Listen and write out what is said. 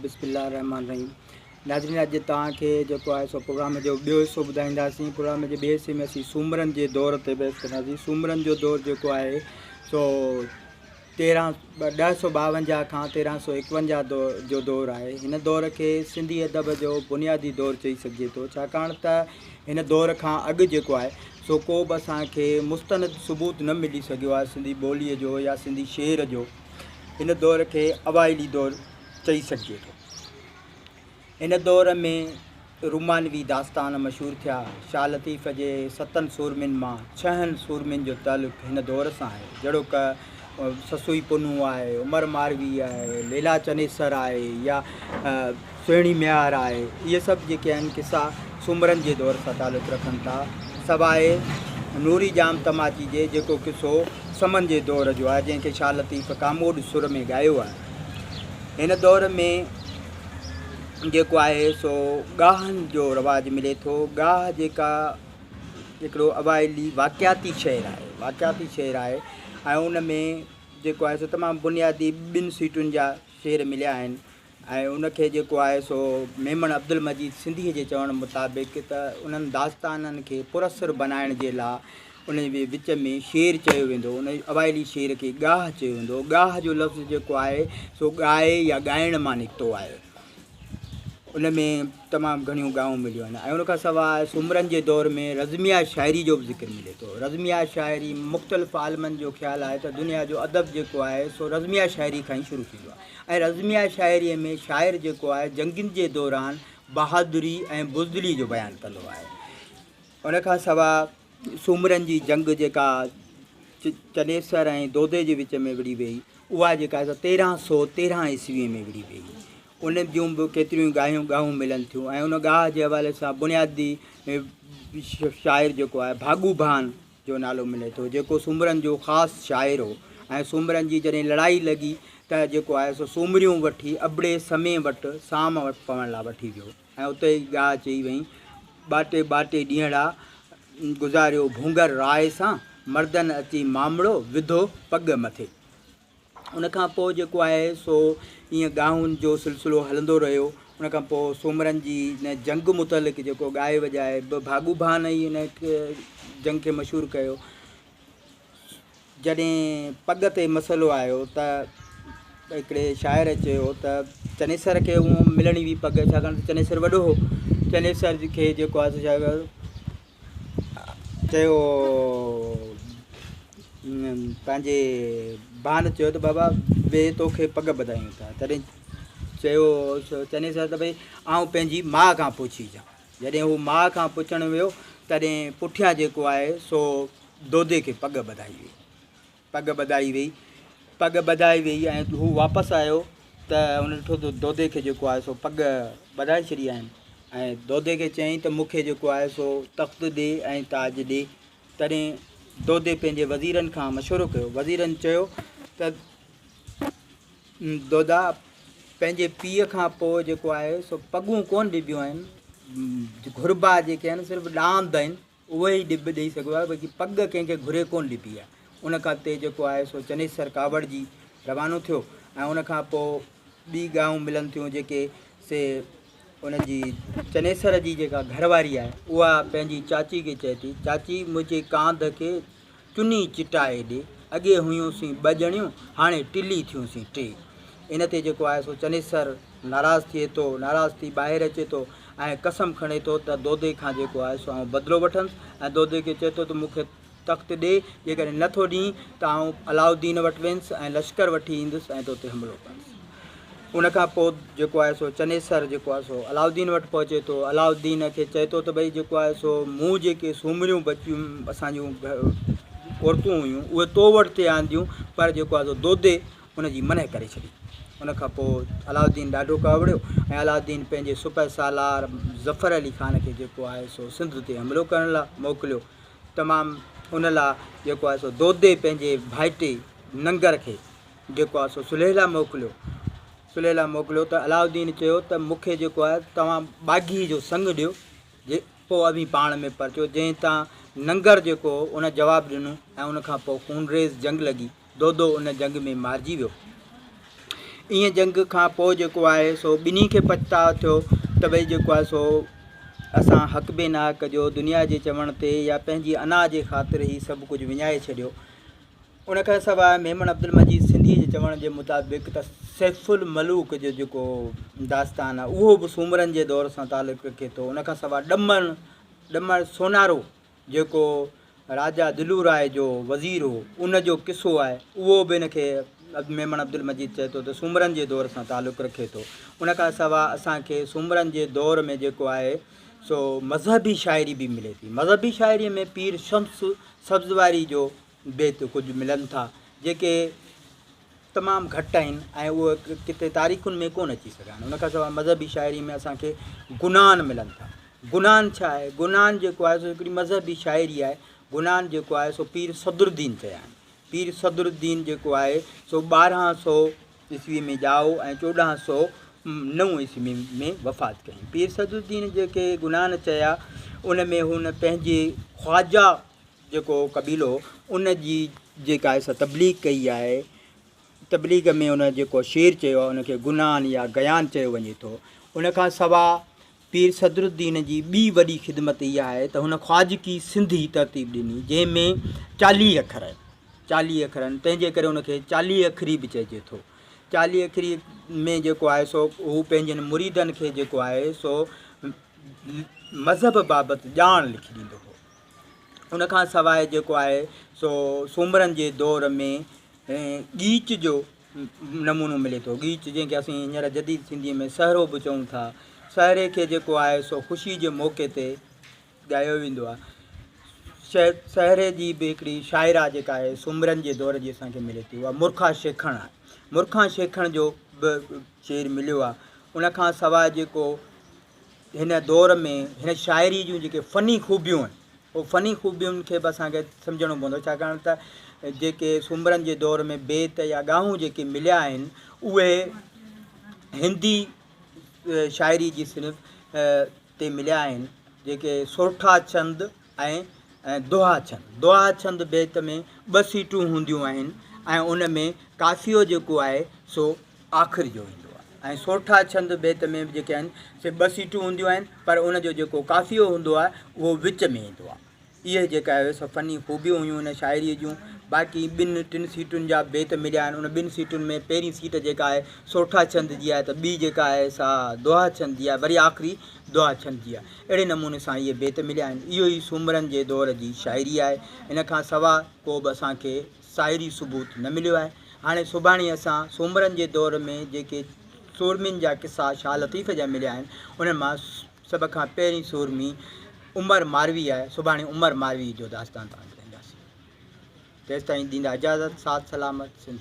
बिस्मिल्लाहिर्रहमानिर्रहीम। नाज़रीन, अॼु तव्हांखे जेको आहे सो प्रोग्राम जो ॿियो हिसो ॿुधाईंदासीं। प्रोग्राम जे ॿिए हिसे में असीं सूमरनि जे दौर ते बहस कंदासीं। सूमरनि जो दौर जेको आहे सो 1052 खां 1351 जो दौर आहे। हिन दौर खे सिंधी अदब जो बुनियादी दौर चई सघिजे थो, छाकाणि त हिन दौर खां अॻु जेको आहे सो को बि असांखे मुस्तनद सबूत न मिली सघियो आहे सिंधी ॿोलीअ जो या सिंधी शेर जो। हिन दौर खे अवाइली दौर चई सघिजे थो। इन दौर में रुमानवी दास्तान मशहूरु थिया। शाह लतीफ़ जे 7 सूरमिन मां 6 सूरमिन जो तालुक़ु हिन दौर सां आहे, जहिड़ो क ससुई पुनू आहे, उमर मारवी आहे, लेला चनेसर आहे या सुहिणी म्यार आहे। इहे सभु जेके आहिनि किसा सूमरनि जे दौर सां तालुक़ु रखनि था, सवाइ नूरी जाम तमाची जे जेको किसो समन जे दौर जो आहे, जंहिंखे शाह लतीफ़ कामोड सुर में ॻायो आहे। हिन दौर में जेको आहे सो गाहनि जो रवाजु मिले थो। गाह जेका हिकिड़ो अवाइली वाक़ियाती शेर आहे ऐं उन में जेको आहे सो तमामु बुनियादी 2 सीटुनि जा शेर मिलिया आहिनि। ऐं उनखे जेको आहे सो मेमन अब्दुल मजीद सिंधीअ जे चवण मुताबिक़ त उन्हनि दास्ताननि खे पुरसर बनाइण जे लाइ उन जे विच में शेर चयो वेंदो, उन अवाइली शेर खे गाह चयो वेंदो। गाह जो लफ़्ज़ जेको आहे सो ॻाए या ॻाइण मां निकितो आहे। उन में तमामु घणियूं गाऊं मिलियूं आहिनि। ऐं उनखां सवाइ सूमरनि जे दौर में रज़मिया शाइरी जो बि ज़िक्र मिले थो। रज़मिया शाइरी मुख़्तलिफ़ आलमनि जो ख़्यालु आहे त दुनिया जो अदब जेको आहे सो रज़मिया शाइरी खां ई शुरू थींदो आहे। ऐं रज़मिया शाइरीअ में शाइर जेको आहे जंगियुनि जे दौरान बहादुरी ऐं बुज़दिली जो बयानु कंदो आहे। उनखां सवाइ सूमरनि जी जंग जेका चनेसर ऐं दोदे जे विच में विड़ी वई, उहा जेका आहे 1313 ईस्वीअ में विड़ी वई। उन जूं बि केतिरियूं गाहूं मिलनि थियूं। ऐं उन गाह जे हवाले सां बुनियादी शाइर जेको आहे भागू भान जो नालो मिले थो, जेको सूमरनि जो ख़ासि शाइर हो। ऐं सूमरनि जी जॾहिं लड़ाई लॻी त जेको आहे सो सूमरियूं वठी अबड़े समय वटि साम वटि पवण लाइ वठी वियो ऐं उते ई गाह चई वई, बाटे बाटे ॾींहड़ा गुज़ारियो भूंगर राय सां, मर्दनि अची मामड़ो विधो पग मथे। उनखां पोइ जेको आहे सो ईअं गाहुनि जो सिलसिलो हलंदो रहियो। उनखां पोइ सूमरनि जी इन जंग मुतलिक़ जेको ॻाए वॼाए भागू भान ई इन जंग खे मशहूरु कयो। जॾहिं पग ते मसइलो आयो त हिकिड़े शाइर चयो त चनेसर खे उहो मिलणी हुई पग, छाकाणि त चनेसर वॾो हो। चनेसर खे जेको आहे चयो पंहिंजे भान चयो त बाबा वे तोखे पग ॿधायूं था। तॾहिं चयो चनेसर त भई आउं पंहिंजी माउ खां पुछी अचां। जॾहिं हू माउ खां पुछणु वियो तॾहिं पुठियां जेको आहे सो दोदे खे पग ॿधाई वई ऐं हू वापसि आयो त हुन ॾिठो त दोदे खे जेको आहे सो पग ॿधाए छॾी आहिनि। ऐं दोदे खे चयईं त मूंखे जेको आहे सो तख़्त ॾे ऐं ताज ॾे। तॾहिं दोदे पंहिंजे वज़ीरनि खां मशवरो कयो। वज़ीरनि चयो त दोदा पंहिंजे पीउ खां पोइ जेको आहे सो पगूं कोन ॾिबियूं आहिनि, घुरबा जेके आहिनि सिर्फ़ु ॾांद आहिनि, उहे ई ॾेई सघिबो आहे, बाक़ी पग कंहिंखे घुरे कोन ॾिबी आहे। उन खां ते जेको आहे सो चनेसर कावड़ जी रवानो थियो। ऐं उनखां पोइ ॿी गाऊं मिलनि थियूं जेके से उनजी चनेसर जी जेका घरवारी आहे उहा पंहिंजी चाची खे चए थी, चाची मुंहिंजे कांध खे चुनी चिटाए ॾे, अॻे हुयूंसीं 2 ॼणियूं हाणे टिली थियूंसीं 3। इन ते जेको आहे सो चनेसर नाराज़ थिए थो, नाराज़ थी ॿाहिरि अचे थो ऐं कसम खणे थो त दोदे खां जेको आहे सो आउं बदिलो वठंदुसि। ऐं दोदे खे चए थो त मूंखे तख़्त ॾे, जेकॾहिं नथो ॾीं त आउं अलाउद्दीन वटि वेंदुसि ऐं लश्कर वठी ईंदुसि ऐं तोते हमलो कंदुसि। उनखां पोइ जेको आहे सो चनेसर जेको आहे सो अलाउद्दीन वटि पहुचे थो। अलाउद्दीन खे चए थो त भई जेको आहे सो मूं जेके सूमरियूं बचियूं असांजूं औरतूं हुयूं उहे तो वटि ते आंदियूं, पर जेको आहे सो दोदे उनजी मना करे छॾी। उनखां पोइ अलाउद्दीन ॾाढो कावड़ियो ऐं अलाउद्दीन पंहिंजे सुपर सालार ज़फ़र अली ख़ान खे जेको आहे सो सिंध ते हमिलो करण लाइ मोकिलियो। तमामु उन लाइ जेको आहे सो दोदे पंहिंजे भाइटे नंगर खे जेको आहे सो सुलह लाइ मोकिलियो त अलाउद्दीन चयो त मूंखे जेको आहे तव्हां बाग़ी जो संग ॾियो, पोइ अभी पाण में परचो। जंहिं तां नंगर जेको उन जवाबु ॾिनो ऐं उनखां पोइ खूनरेज़ जंग लॻी। दोदो उन जंग में मारिजी वियो। ईअं जंग खां पोइ जेको आहे सो ॿिन्ही खे पछतावो थियो त भई जेको आहे सो असां हक़ बे ना कजो दुनिया जे चवण ते या पंहिंजी अना जे ख़ातिर ई सभु कुझु विञाए छॾियो। उन खां सवाइ मेमन अब्दुल मजीद सिंधी जे चवण जे मुताबिक़ त सैफुल मलूक जो जेको दास्तान आहे उहो बि सूमरनि जे दौर सां तालुक़ु रखे थो। उन खां सवाइ ॾमण सोनारो जेको राजा दिलू राय जो वज़ीर हो उन जो क़िसो आहे उहो बि इनखे मेमन अब्दुल मजीद चए थो त सूमरनि जे दौर सां तालुक़ु रखे थो। उन खां सवाइ असांखे सूमरनि जे दौर में जेको आहे सो मज़हबी शाइरी बि मिले थी। मज़हबी शाइरीअ में पीर शम्स सब्ज़वारी जो बेत कुझु मिलनि था जेके तमामु घटि आहिनि ऐं उहे किथे तारीख़ुनि में कोन अची सघा आहिनि। उन खां सवाइ मज़हबी शाइरी में असांखे गुनान मिलनि था। गुनान छा आहे? गुनान जेको आहे सो हिकिड़ी मज़हबी शाइरी आहे। गुनान जेको आहे सो पीर सदरुद्दीन चया आहिनि। पीर सदरुद्दीन जेको आहे सो 1200 ईस्वी में ॼाओ ऐं 1409 ईस्वी में वफ़ात कई। पीर सदरुद्दीन जेके गुनान चया उन में हुन पंहिंजे ख्वाजा जेको कबीलो उन जी जेका आहे सा तबलीग कई आहे। तबलीग में उन जेको शेर चयो आहे उनखे गुनान या गयान चयो वञे थो। उन खां सवाइ पीर सदरुद्दीन जी ॿी वॾी ख़िदमत इहा आहे त हुन ख्वाजकी सिंधी तरतीब ॾिनी जंहिंमें 40 अखर आहिनि, तंहिंजे करे उनखे 40 अखरी बि चइजे थो। 40 अखरी में जेको आहे सो हू पंहिंजनि मुरीदनि खे जेको आहे सो मज़हब बाबति ॼाण लिखी ॾींदो हो। उन खां सवाइ जेको आहे सो सूमरनि जे दौर में गीच जो नमूनो मिले थो। गीच जंहिंखे असीं हींअर जदीद सिंधीअ में सहरो बि चऊं था। सहरे खे जेको आहे सो ख़ुशी जे मौक़े ते ॻायो वेंदो आहे। सहरे जी बि हिकिड़ी शाइरा जेका आहे सूमरनि जे दौर जी असांखे मिले थी उहा मुर्खा शेखण आहे। मुर्खा शेखण जो बि शेर मिलियो आहे। उन खां सवाइ जेको हिन दौर में हिन शाइरी जूं जेके फ़नी ख़ूबियूं आहिनि उहो फ़नी ख़ूबियुनि खे बि असांखे सम्झणो पवंदो छाकाणि त जेके सूमरनि जे दौर में बेत या ॻाहूं जेके मिलिया आहिनि उहे हिंदी शाइरी जी सिर्फ़ ते मिलिया आहिनि जेके सोठा छंद ऐं दोहा छंद बेत में 2 सीटूं हूंदियूं आहिनि ऐं उन में काफ़ियो जेको आहे सो आख़िर जो ईंदो आहे ऐं सोठा छंद बेत में जेके आहिनि से 2 सीटूं हूंदियूं आहिनि पर उन जो जेको काफ़ियो हूंदो आहे उहो विच में ईंदो आहे। इहे जेका आहे सो फ़नी ख़ूबियूं हुयूं हिन शाइरीअ जूं। बाक़ी 2-3 सीटुनि जा बेत मिलिया आहिनि। उन 2 सीटुनि में पहिरीं सीट जेका आहे सोठा छंद जी आहे त ॿी जेका आहे सा दोहा छंद जी आहे, वरी आख़िरी दोहा छंद जी आहे। अहिड़े नमूने सां इहे बेत मिलिया आहिनि। इहो ई सूमरनि जे दौर जी शाइरी आहे। इन खां सवाइ को बि असांखे शाइरी सबूत न मिलियो आहे। हाणे सुभाणे असां सूमरनि जे दौर में जेके सूरमियुनि जा क़िसा शाह लतीफ़ जा मिलिया आहिनि उन्हनि मां सभ खां पहिरीं सूरमी उमर मारवी आहे। सुभाणे उमर मारवी जो दास्तान तव्हांखे ॾींदासीं। तेसिताईं ॾींदा इजाज़त। साथ सलामत सिंध।